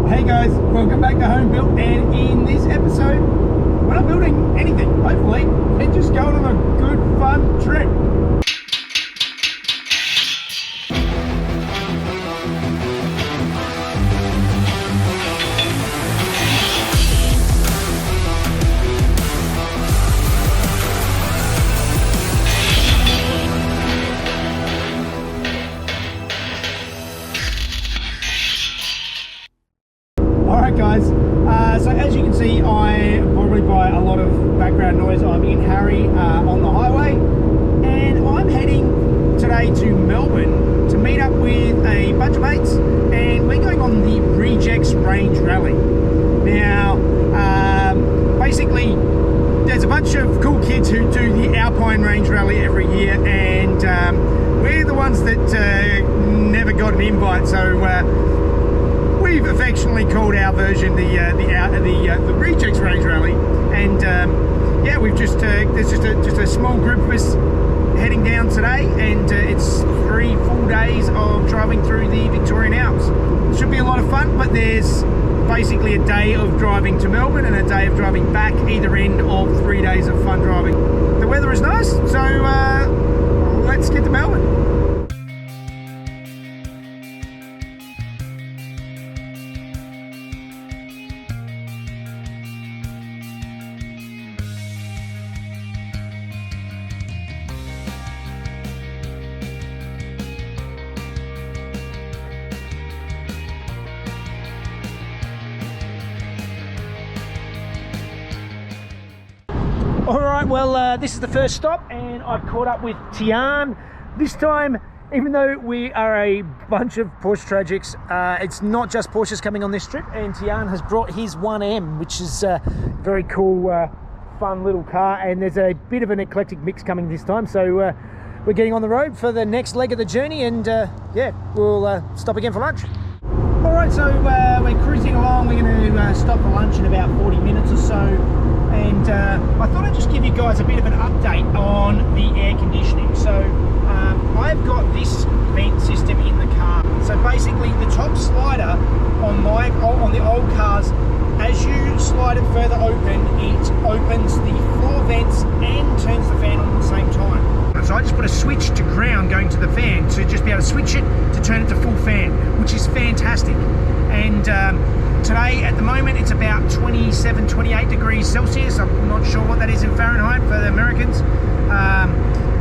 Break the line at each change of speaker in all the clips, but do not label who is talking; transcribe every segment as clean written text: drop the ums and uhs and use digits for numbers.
Hey guys, welcome back to Home Built, and in this episode, we're not building anything, hopefully. We're just going on a good fun trip. Alright guys, so as you can see, I probably by a lot of background noise, I'm in Harry on the highway, and I'm heading today to Melbourne to meet up with a bunch of mates, and we're going on the Rejects Range Rally. Now, basically, there's a bunch of cool kids who do the Alpine Range Rally every year, and we're the ones that never got an invite, so we've affectionately called our version the Rejects Range Rally, and yeah, we've just there's just a small group of us heading down today, and it's 3 full days of driving through the Victorian Alps. It should be a lot of fun, but there's basically a day of driving to Melbourne and a day of driving back, either end of 3 days of fun driving. The weather is nice, so let's get to Melbourne. Alright, well this is the first stop, and I've caught up with Tian. This time, even though we are a bunch of Porsche Tragics, it's not just Porsches coming on this trip, and Tian has brought his 1M, which is a very cool, fun little car, and there's a bit of an eclectic mix coming this time, so we're getting on the road for the next leg of the journey, and yeah, we'll stop again for lunch. Alright, so we're cruising along. We're going to stop for lunch in about 40 minutes or so. And I thought I'd just give you guys a bit of an update on the air conditioning. So I've got this vent system in the car. So basically the top slider on the old cars, as you slide it further open, it opens the floor vents and turns the fan on at the same time. So I just put a switch to ground going to the fan to just be able to switch it to turn it to full fan, which is fantastic. And today, at the moment, it's about 27, 28 degrees Celsius. I'm not sure what that is in Fahrenheit for the Americans.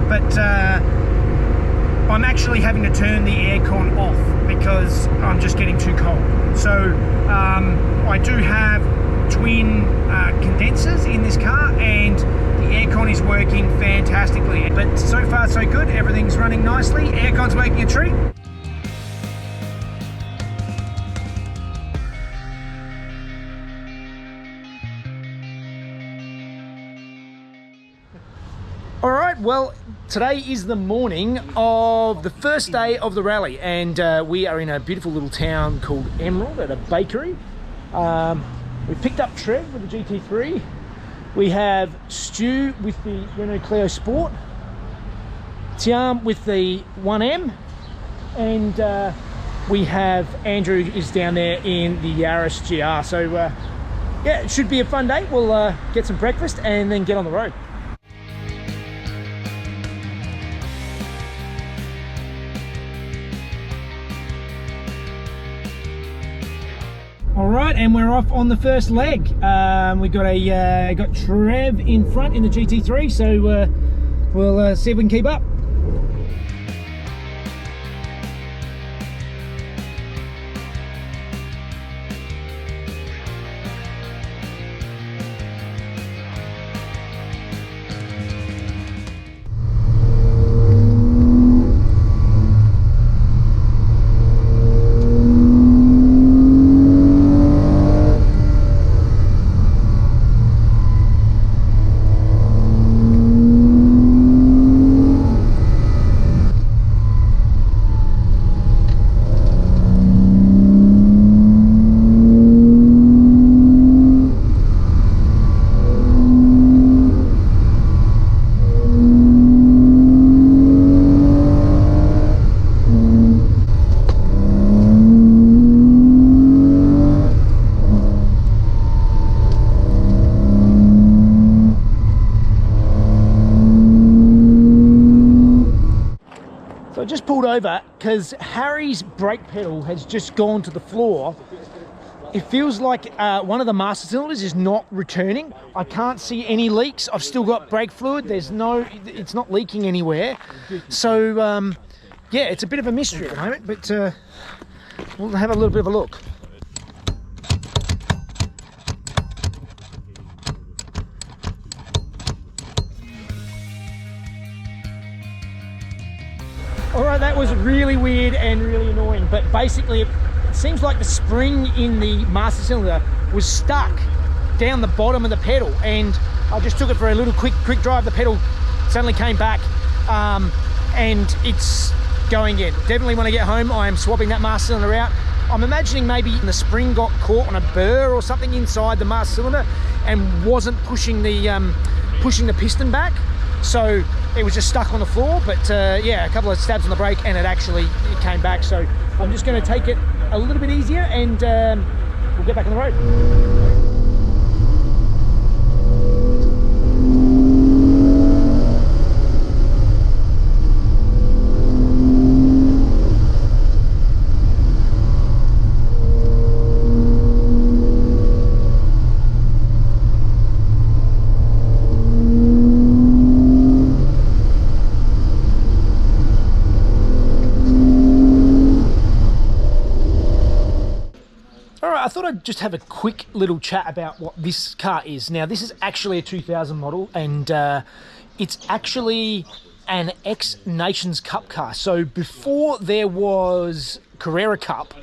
But I'm actually having to turn the aircon off because I'm just getting too cold. So I do have twin condensers in this car, and the aircon is working fantastically. But so far, so good. Everything's running nicely. Aircon's working a treat. Alright, well, today is the morning of the first day of the rally, and we are in a beautiful little town called Emerald at a bakery. We picked up Trev with the GT3. We have Stu with the Renault Clio Sport, Tiam with the 1M, and we have Andrew is down there in the Yaris GR. So yeah, it should be a fun day. We'll get some breakfast and then get on the road. Alright, and we're off on the first leg. We've got got Trev in front in the GT3, so we'll see if we can keep up. over because Harry's brake pedal has just gone to the floor. It feels like one of the master cylinders is not returning. I can't see any leaks. I've still got brake fluid. It's not leaking anywhere. So yeah, it's a bit of a mystery at the moment, but we'll have a little bit of a look. All right, that was really weird and really annoying, but basically it seems like the spring in the master cylinder was stuck down the bottom of the pedal, and I just took it for a little quick drive. The pedal suddenly came back, and it's going in. Definitely when I get home, I am swapping that master cylinder out. I'm imagining maybe the spring got caught on a burr or something inside the master cylinder and wasn't pushing the piston back, so it was just stuck on the floor. But yeah, a couple of stabs on the brake and it came back. So I'm just going to take it a little bit easier, and we'll get back on the road. I thought I'd just have a quick little chat about what this car is. Now, this is actually a 2000 model, and it's actually an ex-Nations Cup car. So before there was Carrera Cup,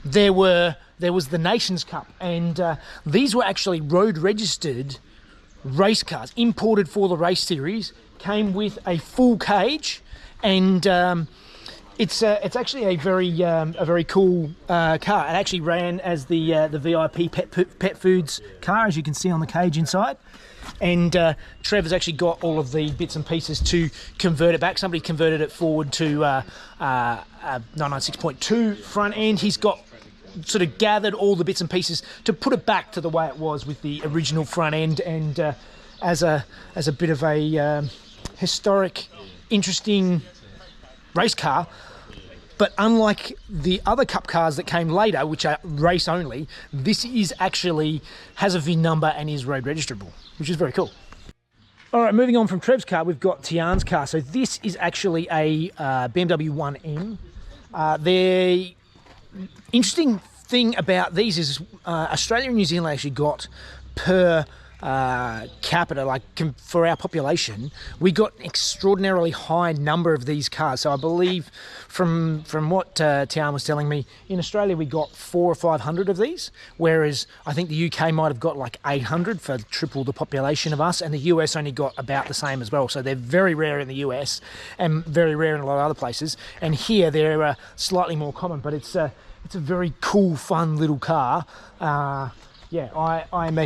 there was the Nations Cup, and these were actually road registered race cars, imported for the race series, came with a full cage, and it's actually a very cool car. It actually ran as the VIP pet foods car, as you can see on the cage inside. And Trev has actually got all of the bits and pieces to convert it back. Somebody converted it forward to 996.2 front end. He's got sort of gathered all the bits and pieces to put it back to the way it was with the original front end. And as a bit of a historic, interesting race car. But unlike the other Cup cars that came later, which are race only, this is actually has a VIN number and is road registerable, which is very cool. All right, moving on from Trev's car, we've got Tian's car. So this is actually a BMW 1M. The interesting thing about these is Australia and New Zealand actually got per capita, like for our population, we got an extraordinarily high number of these cars. So I believe from what Tian was telling me, in Australia we got 400 or 500 of these, whereas I think the UK might have got like 800 for triple the population of us, and the US only got about the same as well. So they're very rare in the US and very rare in a lot of other places, and here they're slightly more common, but it's a very cool, fun little car. Yeah, I'm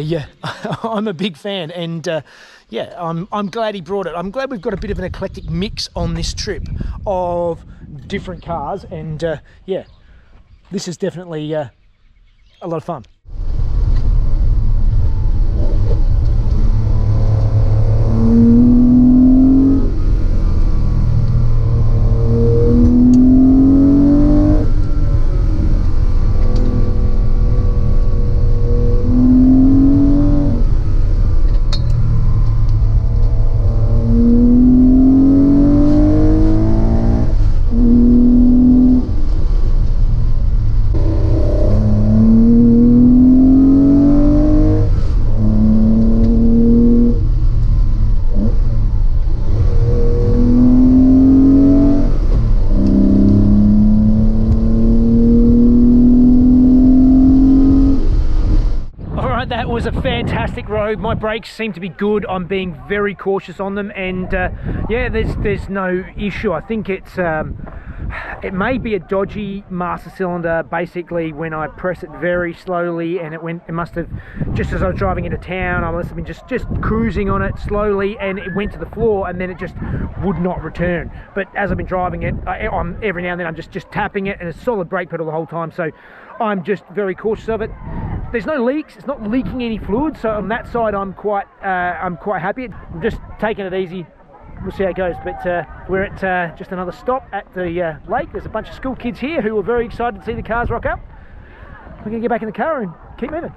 a big fan, and yeah, I'm glad he brought it. I'm glad we've got a bit of an eclectic mix on this trip of different cars, and yeah, this is definitely a lot of fun. That was a fantastic road. My brakes seem to be good. I'm being very cautious on them, and yeah, there's no issue. I think it may be a dodgy master cylinder. Basically, when I press it very slowly, and it must have, just as I was driving into town, I must have been just cruising on it slowly, and it went to the floor, and then it just would not return. But as I've been driving it, I'm every now and then I'm just tapping it, and it's solid brake pedal the whole time. So I'm just very cautious of it. There's no leaks. It's not leaking any fluid, so on that side I'm quite happy. I'm just taking it easy, we'll see how it goes. But we're at just another stop at the lake. There's a bunch of school kids here who are very excited to see the cars rock up. We're going to get back in the car and keep moving.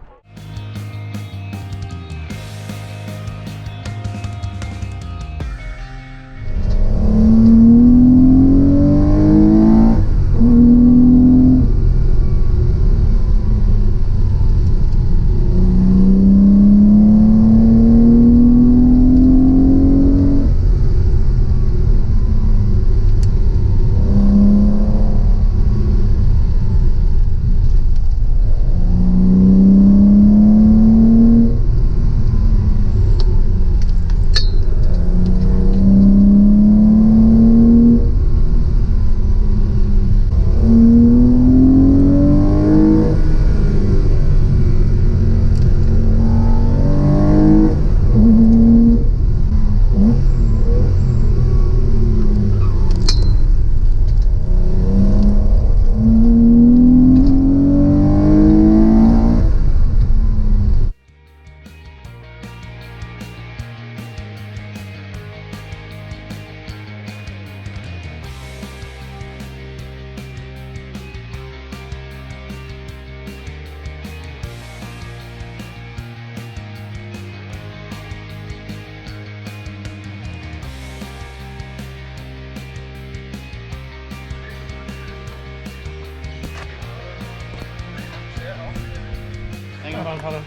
Hang on, fella.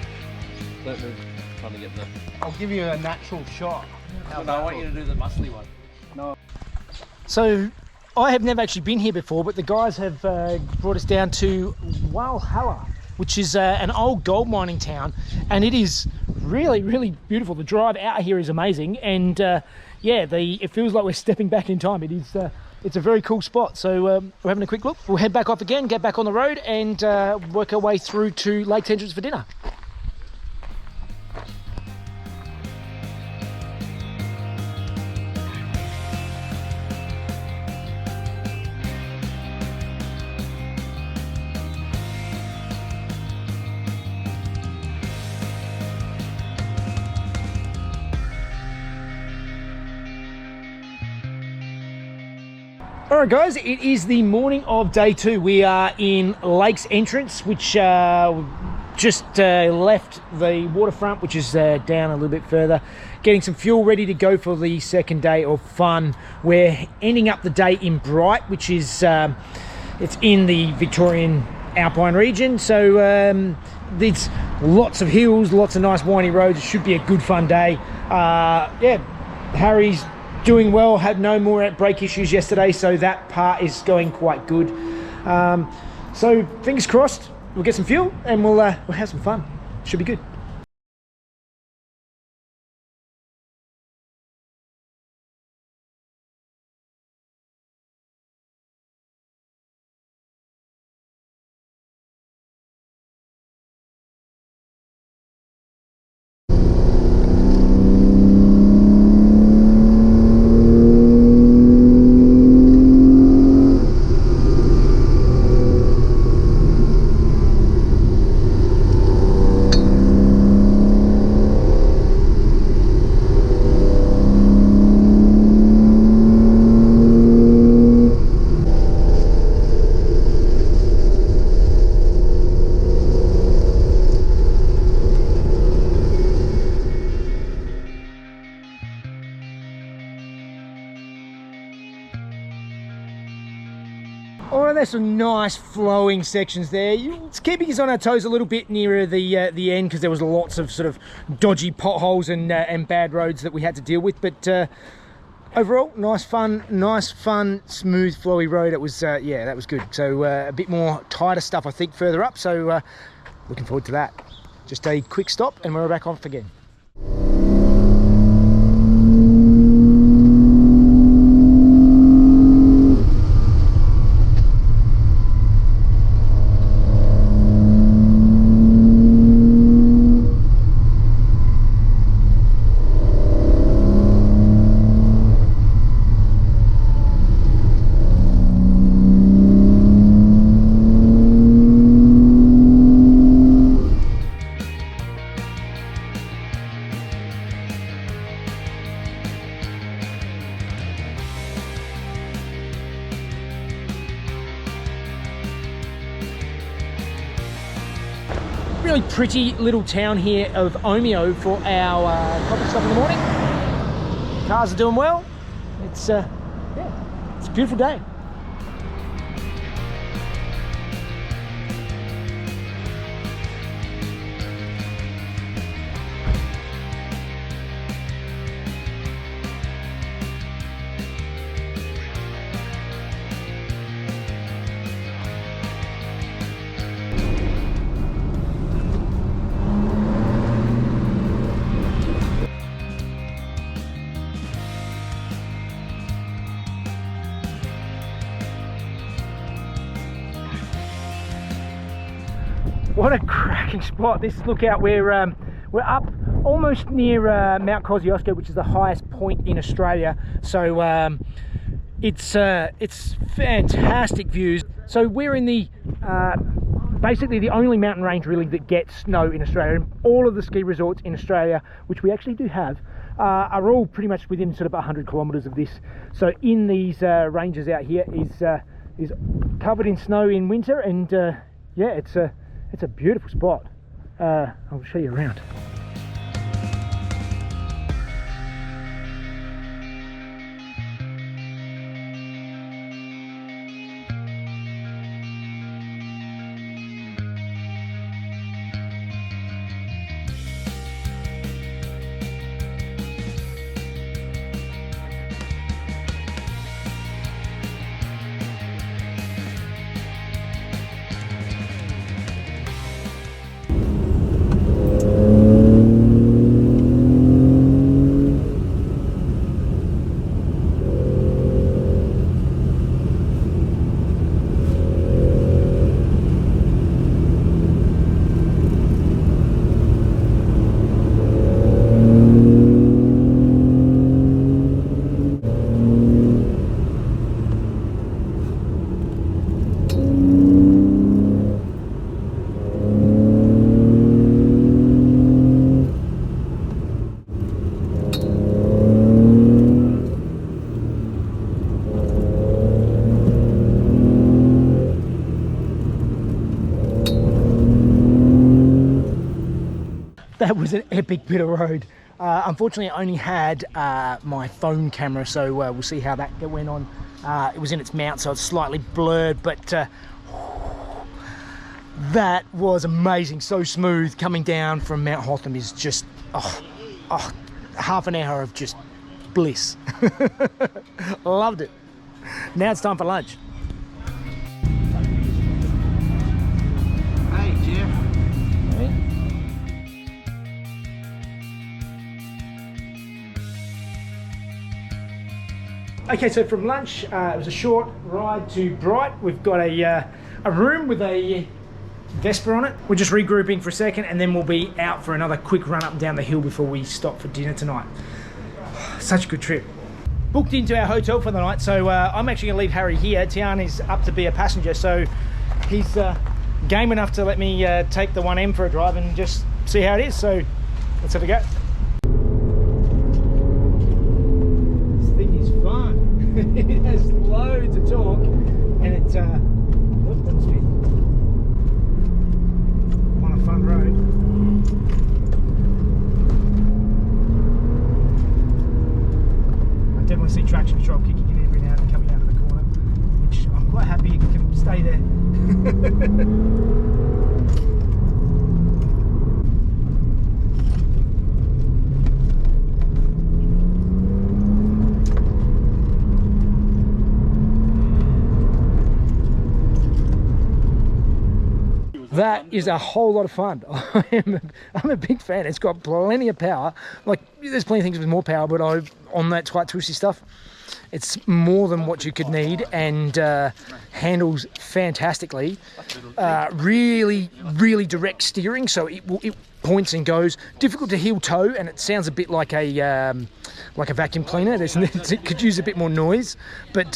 Trying to get the...
I'll give you a natural shot.
No, I want you to do the muscly one.
No.
So I have never actually been here before, but the guys have brought us down to Walhalla, which is an old gold mining town, and it is really, really beautiful. The drive out here is amazing, and yeah, it feels like we're stepping back in time. It is. It's a very cool spot. So we're having a quick look. We'll head back off again, get back on the road, and work our way through to Lake's entrance for dinner. Alright guys, it is the morning of day 2. We are in Lake's entrance, which just left the waterfront, which is down a little bit further. Getting some fuel ready to go for the second day of fun. We're ending up the day in Bright, which is it's in the Victorian alpine region. So there's lots of hills, lots of nice windy roads. It should be a good fun day. Yeah, Harry's doing well, had no more brake issues yesterday, so that part is going quite good. So fingers crossed, we'll get some fuel and we'll have some fun. Should be good. Oh, there's some nice flowing sections there. It's keeping us on our toes a little bit nearer the end, because there was lots of sort of dodgy potholes and bad roads that we had to deal with. But overall, nice fun, smooth, flowy road. It was yeah, that was good. So a bit more tighter stuff, I think, further up. So looking forward to that. Just a quick stop, and we're back off again. really pretty little town here of Omeo for our coffee stop in the morning. Cars are doing well. It's yeah, it's a beautiful day. What a cracking spot! This lookout, we're up almost near Mount Kosciuszko, which is the highest point in Australia. So it's fantastic views. So we're in the basically the only mountain range really that gets snow in Australia. And all of the ski resorts in Australia, which we actually do have, are all pretty much within sort of 100 kilometres of this. So in these ranges out here is covered in snow in winter, and yeah, it's a beautiful spot. I'll show you around. That was an epic bit of road. Unfortunately, I only had my phone camera, so we'll see how that went on. It was in its mount, so it's slightly blurred, but that was amazing. So smooth. Coming down from Mount Hotham is just half an hour of just bliss. Loved it. Now it's time for lunch.
Hey, Jeff.
Okay, so from lunch, it was a short ride to Bright. We've got a room with a Vespa on it. We're just regrouping for a second, and then we'll be out for another quick run up and down the hill before we stop for dinner tonight. Such a good trip. Booked into our hotel for the night, so I'm actually going to leave Harry here. Tian is up to be a passenger, so he's game enough to let me take the 1M for a drive and just see how it is. So let's have a go. It has loads of torque, and it's on a fun road. I definitely see traction control kicking in every now and then coming out of the corner, which I'm quite happy it can stay there. That is a whole lot of fun. I'm a big fan. It's got plenty of power. Like, there's plenty of things with more power, but on that tight twisty stuff, it's more than what you could need, and handles fantastically. Really, really direct steering, so it points and goes. Difficult to heel toe, and it sounds a bit like a vacuum cleaner. It could use a bit more noise, but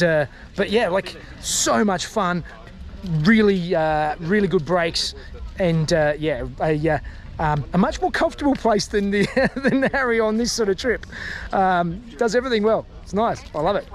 yeah, like, so much fun. Really, really good brakes, and yeah, a much more comfortable place than than Harry on this sort of trip. Does everything well. It's nice. I love it.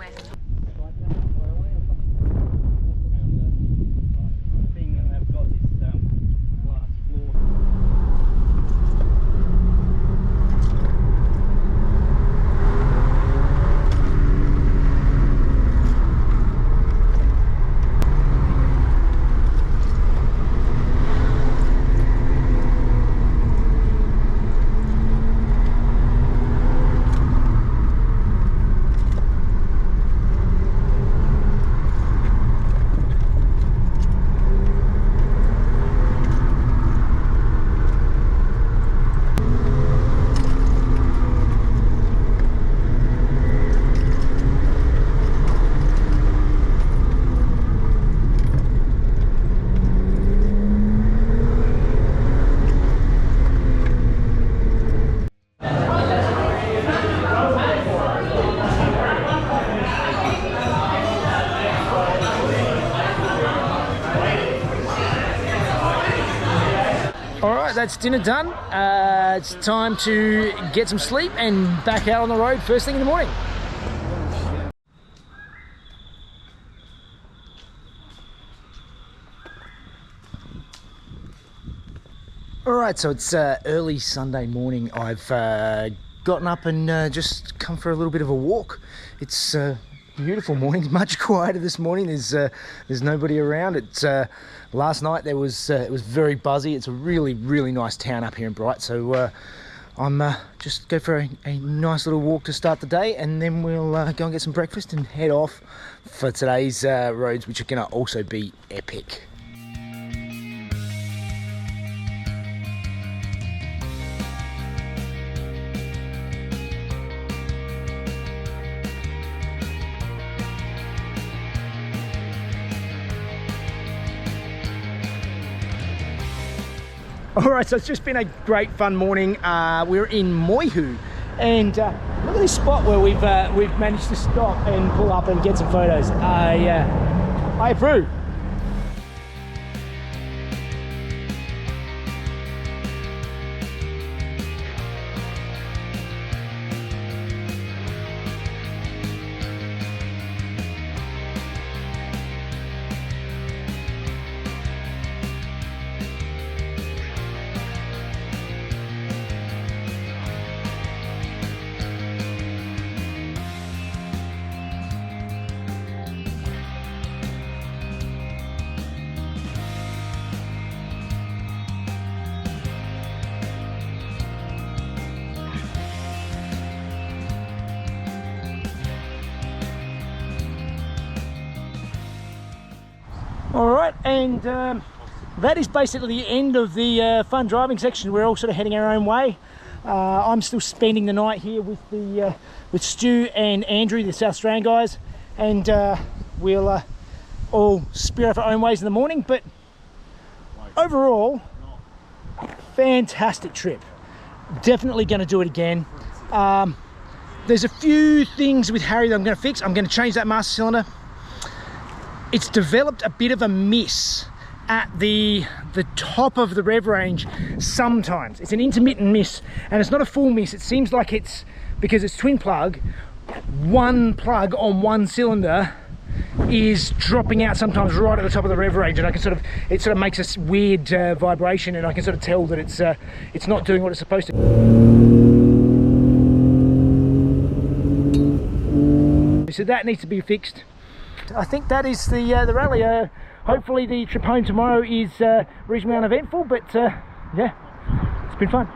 All right, that's dinner done. It's time to get some sleep and back out on the road first thing in the morning. All right, so it's early Sunday morning. I've gotten up and just come for a little bit of a walk. It's beautiful morning. It's much quieter this morning. There's nobody around. It's last night it was very buzzy. It's a really nice town up here in Bright. So I'm just go for a nice little walk to start the day, and then we'll go and get some breakfast and head off for today's roads, which are going to also be epic. All right, so it's just been a great fun morning. We're in Moihu, and look at this spot where we've managed to stop and pull up and get some photos. I approve. All right, and that is basically the end of the fun driving section. We're all sort of heading our own way. I'm still spending the night here with Stu and Andrew, the South Australian guys, and we'll all spear off our own ways in the morning. But overall, fantastic trip. Definitely going to do it again. There's a few things with Harry that I'm going to fix. I'm going to change that master cylinder. It's developed a bit of a miss at the top of the rev range sometimes. It's an intermittent miss, and it's not a full miss. It seems like it's, because it's twin plug, one plug on one cylinder is dropping out sometimes right at the top of the rev range, and I can it sort of makes a weird vibration, and I can sort of tell that it's not doing what it's supposed to. So that needs to be fixed. I think that is the rally. Hopefully the trip home tomorrow is reasonably uneventful, but yeah, it's been fun.